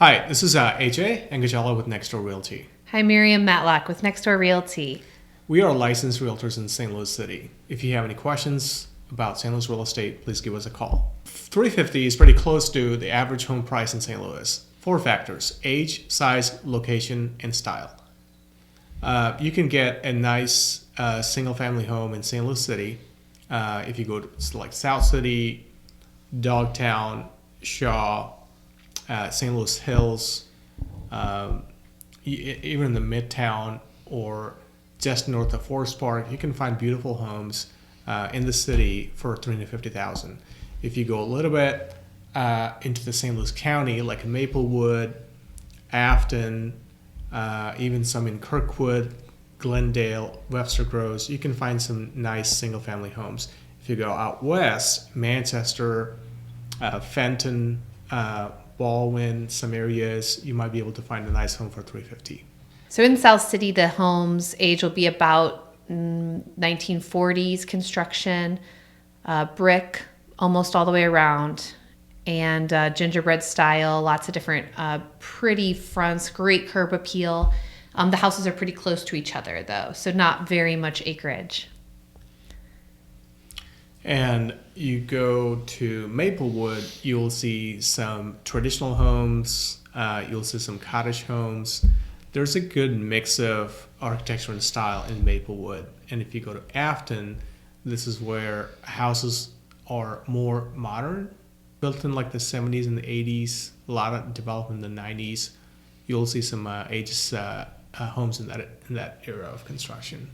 Hi, this is AJ Angajala with Nextdoor Realty. Hi, Miriam Matlock with Nextdoor Realty. We are licensed realtors in St. Louis City. If you have any questions about St. Louis real estate, please give us a call. 350 is pretty close to the average home price in St. Louis. 4 factors: age, size, location, and style. You can get a nice single-family home in St. Louis City if you go to like South City, Dogtown, Shaw, St. Louis Hills, even the Midtown or just north of Forest Park. You can find beautiful homes in the city for $350,000. If you go a little bit into the St. Louis County, like Maplewood, Afton, even some in Kirkwood, Glendale, Webster Groves, you can find some nice single-family homes. If you go out west, Manchester, Fenton, Baldwin, some areas, you might be able to find a nice home for $350,000. So in South City, the home's age will be about 1940s construction, brick almost all the way around, and gingerbread style, lots of different pretty fronts, great curb appeal. The houses are pretty close to each other though, so not very much acreage. And you go to Maplewood, you'll see some traditional homes, you'll see some cottage homes. There's a good mix of architecture and style in Maplewood. And if you go to Afton, this is where houses are more modern, built in like the 70s and the 80s, a lot of development in the 90s. You'll see some ages homes in that era of construction.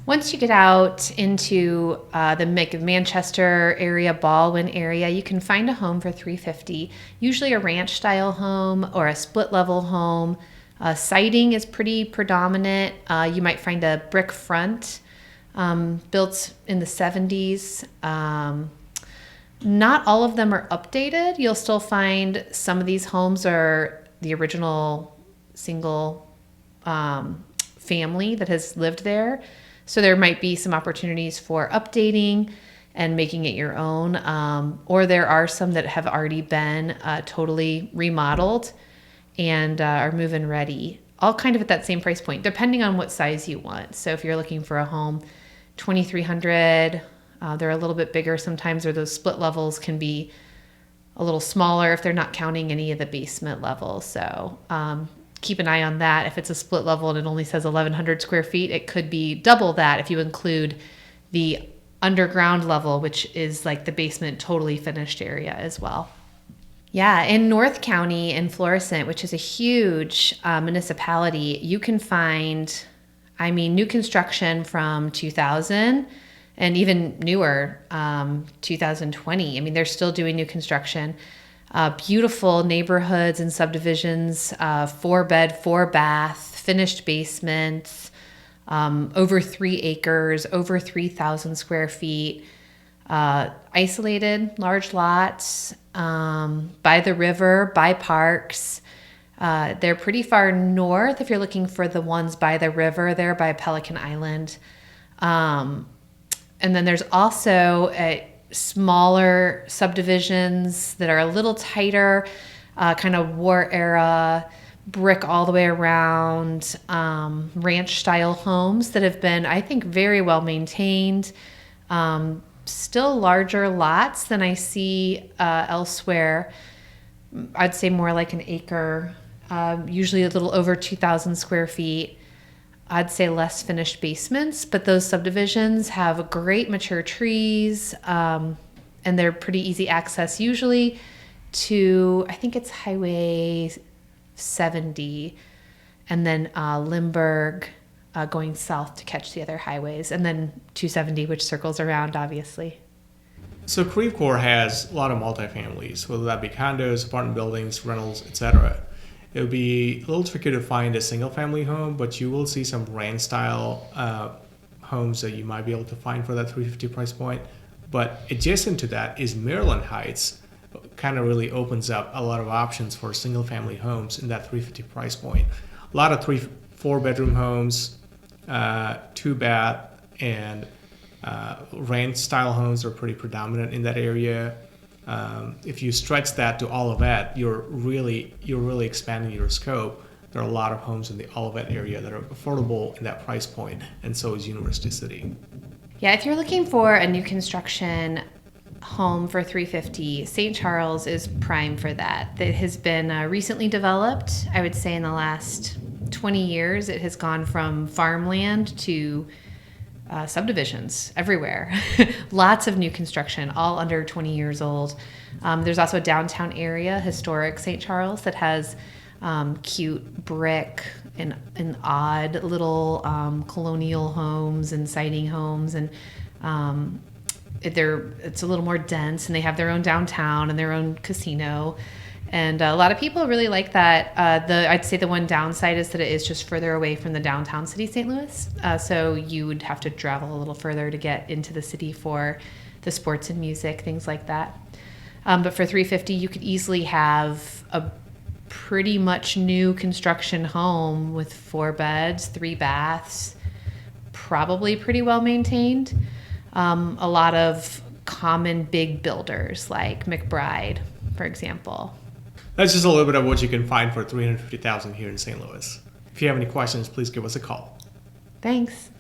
Once you get out into the Manchester area, Baldwin area, you can find a home for $350,000, usually a ranch style home or a split level home. Siding is pretty predominant. You might find a brick front built in the 70s. Not all of them are updated. You'll still find some of these homes are the original single family that has lived there. So there might be some opportunities for updating and making it your own. Or there are some that have already been totally remodeled and are move-in ready, all kind of at that same price point, depending on what size you want. So if you're looking for a home, 2,300, they're a little bit bigger sometimes, or those split levels can be a little smaller if they're not counting any of the basement levels. So keep an eye on that. If it's a split level and it only says 1,100 square feet, it could be double that if you include the underground level, which is like the basement totally finished area as well. Yeah, in North County in Florissant, which is a huge municipality, you can find, new construction from 2000 and even newer, 2020. They're still doing new construction. Beautiful neighborhoods and subdivisions, 4-bed, 4-bath, finished basements, over 3 acres, over 3,000 square feet, isolated large lots, by the river, by parks. They're pretty far north if you're looking for the ones by the river. They're by Pelican Island. And then there's also a smaller subdivisions that are a little tighter, kind of war era, brick all the way around, ranch style homes that have been, I think, very well maintained. Still larger lots than I see elsewhere. I'd say more like an acre, usually a little over 2,000 square feet. I'd say less finished basements, but those subdivisions have great mature trees, and they're pretty easy access usually to, I think it's Highway 70, and then Limburg going south to catch the other highways, and then 270, which circles around, obviously. So Creve Coeur has a lot of multifamilies, whether that be condos, apartment buildings, rentals, etc. It would be a little tricky to find a single-family home, but you will see some ranch-style homes that you might be able to find for that $350,000 price point. But adjacent to that is Maryland Heights. Kind of really opens up a lot of options for single-family homes in that $350,000 price point. A lot of 4-bedroom homes, 2-bath, and ranch-style homes are pretty predominant in that area. If you stretch that to Olivet, you're really expanding your scope. There are a lot of homes in the Olivet area that are affordable in that price point, and so is University City. Yeah, if you're looking for a new construction home for 350, St. Charles is prime for that. It has been recently developed. I would say in the last 20 years, it has gone from farmland to subdivisions everywhere. Lots of new construction, all under 20 years old. There's also a downtown area, historic St. Charles, that has cute brick and odd little colonial homes and siding homes, and it's a little more dense, and they have their own downtown and their own casino. And a lot of people really like that. I'd say the one downside is that it is just further away from the downtown city, St. Louis. So you would have to travel a little further to get into the city for the sports and music, things like that. But for 350, you could easily have a pretty much new construction home with 4 beds, 3 baths, probably pretty well maintained. A lot of common big builders like McBride, for example. That's just a little bit of what you can find for $350,000 here in St. Louis. If you have any questions, please give us a call. Thanks.